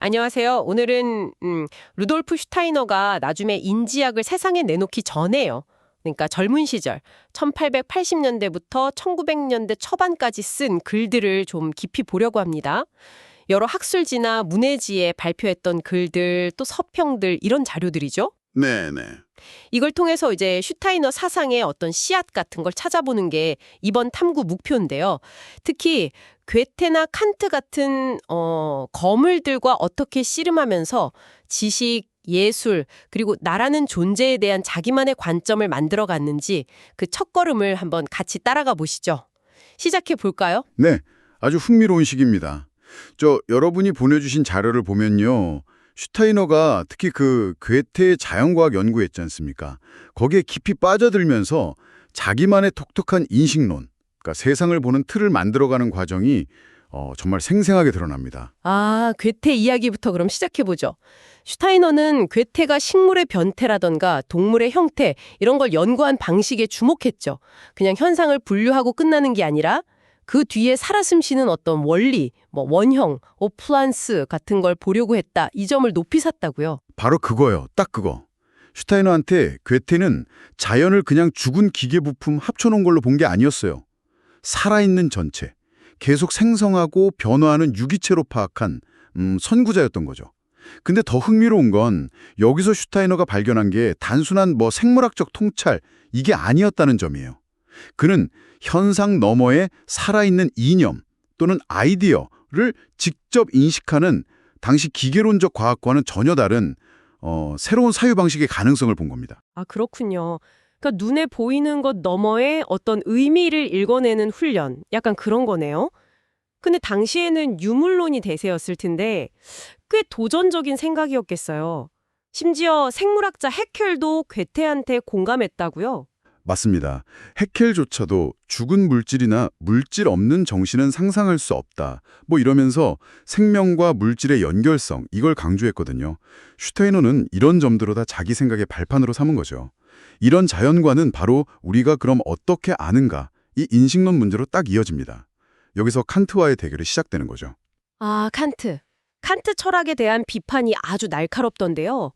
안녕하세요. 오늘은 루돌프 슈타이너가 나중에 인지학을 세상에 내놓기 전에요. 그러니까 젊은 시절 1880년대부터 1900년대 초반까지 쓴 글들을 좀 깊이 보려고 합니다. 여러 학술지나 문해지에 발표했던 글들, 또 서평들 이런 자료들이죠. 네네. 이걸 통해서 이제 슈타이너 사상의 어떤 씨앗 같은 걸 찾아보는 게 이번 탐구 목표인데요. 특히 괴테나 칸트 같은 거물들과 어떻게 씨름하면서 지식, 예술, 그리고 나라는 존재에 대한 자기만의 관점을 만들어 갔는지 그 첫걸음을 한번 같이 따라가 보시죠. 시작해 볼까요? 네, 아주 흥미로운 시기입니다. 여러분이 보내주신 자료를 보면요. 슈타이너가 특히 그 괴테의 자연과학 연구했지 않습니까? 거기에 깊이 빠져들면서 자기만의 독특한 인식론, 그러니까 세상을 보는 틀을 만들어가는 과정이 정말 생생하게 드러납니다. 아, 괴테 이야기부터 그럼 시작해 보죠. 슈타이너는 괴테가 식물의 변태라던가 동물의 형태 이런 걸 연구한 방식에 주목했죠. 그냥 현상을 분류하고 끝나는 게 아니라 그 뒤에 살아 숨쉬는 어떤 원리, 원형, 오플란스 같은 걸 보려고 했다. 이 점을 높이 샀다고요. 바로 그거요. 딱 그거. 슈타이너한테 괴테는 자연을 그냥 죽은 기계 부품 합쳐놓은 걸로 본 게 아니었어요. 살아있는 전체, 계속 생성하고 변화하는 유기체로 파악한 선구자였던 거죠. 근데 더 흥미로운 건 여기서 슈타이너가 발견한 게 단순한 생물학적 통찰, 이게 아니었다는 점이에요. 그는 현상 너머의 살아있는 이념 또는 아이디어를 직접 인식하는 당시 기계론적 과학과는 전혀 다른 새로운 사유 방식의 가능성을 본 겁니다. 아, 그렇군요. 그러니까 눈에 보이는 것 너머의 어떤 의미를 읽어내는 훈련, 약간 그런 거네요. 근데 당시에는 유물론이 대세였을 텐데 꽤 도전적인 생각이었겠어요. 심지어 생물학자 해켈도 괴테한테 공감했다고요? 맞습니다. 해켈조차도 죽은 물질이나 물질 없는 정신은 상상할 수 없다. 이러면서 생명과 물질의 연결성, 이걸 강조했거든요. 슈타이너는 이런 점들을 다 자기 생각의 발판으로 삼은 거죠. 이런 자연과는 바로 우리가 그럼 어떻게 아는가, 이 인식론 문제로 딱 이어집니다. 여기서 칸트와의 대결이 시작되는 거죠. 아, 칸트. 칸트 철학에 대한 비판이 아주 날카롭던데요.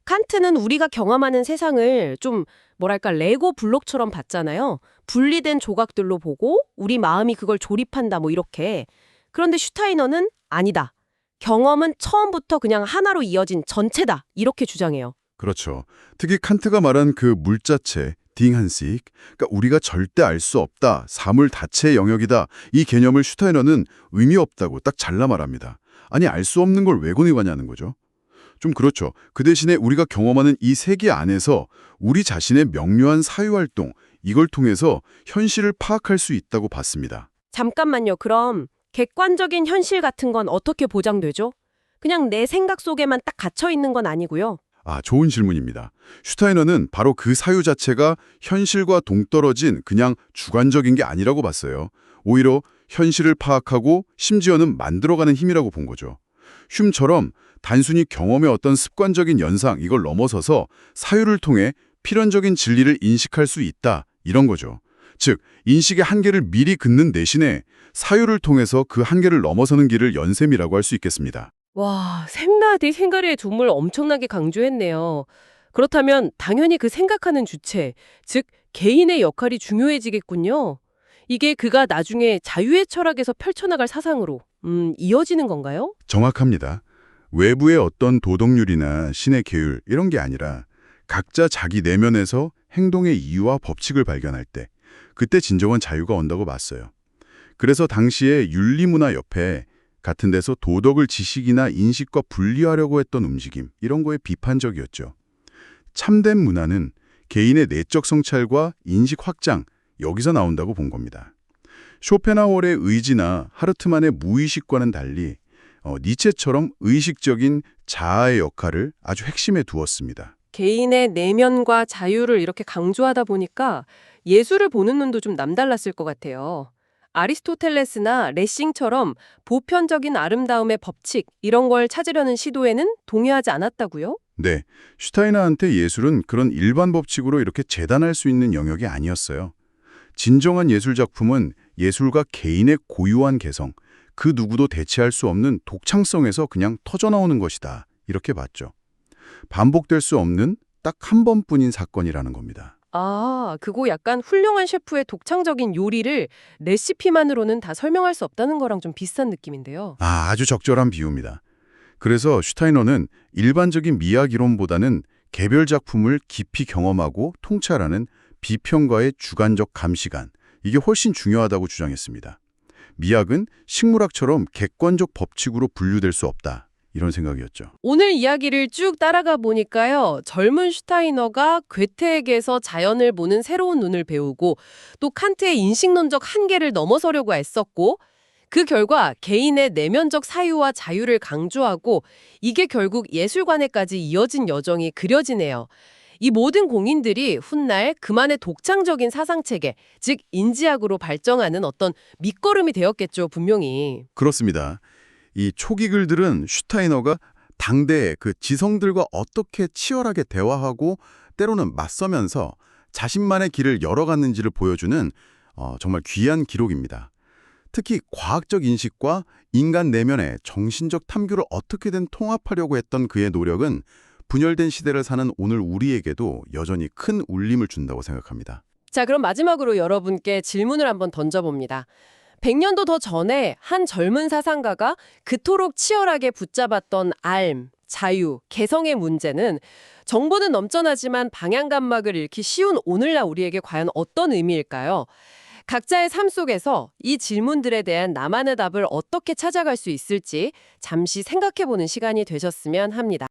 칸트는 우리가 경험하는 세상을 좀 레고 블록처럼 봤잖아요. 분리된 조각들로 보고 우리 마음이 그걸 조립한다 이렇게. 그런데 슈타이너는 아니다. 경험은 처음부터 그냥 하나로 이어진 전체다. 이렇게 주장해요. 그렇죠. 특히 칸트가 말한 그 물자체, 딩한식, 그러니까 우리가 절대 알 수 없다, 사물 자체의 영역이다, 이 개념을 슈타이너는 의미 없다고 딱 잘라 말합니다. 아니, 알 수 없는 걸 왜 권유하냐는 거죠. 좀 그렇죠. 그 대신에 우리가 경험하는 이 세계 안에서 우리 자신의 명료한 사유활동, 이걸 통해서 현실을 파악할 수 있다고 봤습니다. 잠깐만요. 그럼 객관적인 현실 같은 건 어떻게 보장되죠? 그냥 내 생각 속에만 딱 갇혀 있는 건 아니고요. 좋은 질문입니다. 슈타이너는 바로 그 사유 자체가 현실과 동떨어진 그냥 주관적인 게 아니라고 봤어요. 오히려 현실을 파악하고 심지어는 만들어가는 힘이라고 본 거죠. 흉처럼 단순히 경험의 어떤 습관적인 연상, 이걸 넘어서서 사유를 통해 필연적인 진리를 인식할 수 있다, 이런 거죠. 즉, 인식의 한계를 미리 긋는 대신에 사유를 통해서 그 한계를 넘어서는 길을 연셈이라고 할 수 있겠습니다. 와, 샘나디 생가리의 두물 엄청나게 강조했네요. 그렇다면 당연히 그 생각하는 주체, 즉 개인의 역할이 중요해지겠군요. 이게 그가 나중에 자유의 철학에서 펼쳐나갈 사상으로 이어지는 건가요? 정확합니다. 외부의 어떤 도덕률이나 신의 계율 이런 게 아니라 각자 자기 내면에서 행동의 이유와 법칙을 발견할 때 그때 진정한 자유가 온다고 봤어요. 그래서 당시에 윤리문화 옆에 같은 데서 도덕을 지식이나 인식과 분리하려고 했던 움직임, 이런 거에 비판적이었죠. 참된 문화는 개인의 내적 성찰과 인식 확장, 여기서 나온다고 본 겁니다. 쇼펜하우어의 의지나 하르트만의 무의식과는 달리 니체처럼 의식적인 자아의 역할을 아주 핵심에 두었습니다. 개인의 내면과 자유를 이렇게 강조하다 보니까 예술을 보는 눈도 좀 남달랐을 것 같아요. 아리스토텔레스나 레싱처럼 보편적인 아름다움의 법칙 이런 걸 찾으려는 시도에는 동의하지 않았다고요? 네, 슈타이너한테 예술은 그런 일반 법칙으로 이렇게 재단할 수 있는 영역이 아니었어요. 진정한 예술 작품은 예술가 개인의 고유한 개성, 그 누구도 대체할 수 없는 독창성에서 그냥 터져나오는 것이다. 이렇게 봤죠. 반복될 수 없는 딱 한 번뿐인 사건이라는 겁니다. 아, 그거 약간 훌륭한 셰프의 독창적인 요리를 레시피만으로는 다 설명할 수 없다는 거랑 좀 비슷한 느낌인데요. 아주 적절한 비유입니다. 그래서 슈타이너는 일반적인 미학 이론보다는 개별 작품을 깊이 경험하고 통찰하는 비평가의 주관적 감시관, 이게 훨씬 중요하다고 주장했습니다. 미학은 식물학처럼 객관적 법칙으로 분류될 수 없다. 이런 생각이었죠. 오늘 이야기를 쭉 따라가 보니까요. 젊은 슈타이너가 괴테에게서 자연을 보는 새로운 눈을 배우고 또 칸트의 인식론적 한계를 넘어서려고 애썼고 그 결과 개인의 내면적 사유와 자유를 강조하고 이게 결국 예술관에까지 이어진 여정이 그려지네요. 이 모든 공인들이 훗날 그만의 독창적인 사상체계, 즉 인지학으로 발전하는 어떤 밑거름이 되었겠죠, 분명히. 그렇습니다. 이 초기 글들은 슈타이너가 당대의 그 지성들과 어떻게 치열하게 대화하고 때로는 맞서면서 자신만의 길을 열어갔는지를 보여주는 정말 귀한 기록입니다. 특히 과학적 인식과 인간 내면의 정신적 탐구를 어떻게든 통합하려고 했던 그의 노력은 분열된 시대를 사는 오늘 우리에게도 여전히 큰 울림을 준다고 생각합니다. 자, 그럼 마지막으로 여러분께 질문을 한번 던져봅니다. 100년도 더 전에 한 젊은 사상가가 그토록 치열하게 붙잡았던 알, 자유, 개성의 문제는 정보는 넘쳐나지만 방향감막을 잃기 쉬운 오늘날 우리에게 과연 어떤 의미일까요? 각자의 삶 속에서 이 질문들에 대한 나만의 답을 어떻게 찾아갈 수 있을지 잠시 생각해보는 시간이 되셨으면 합니다.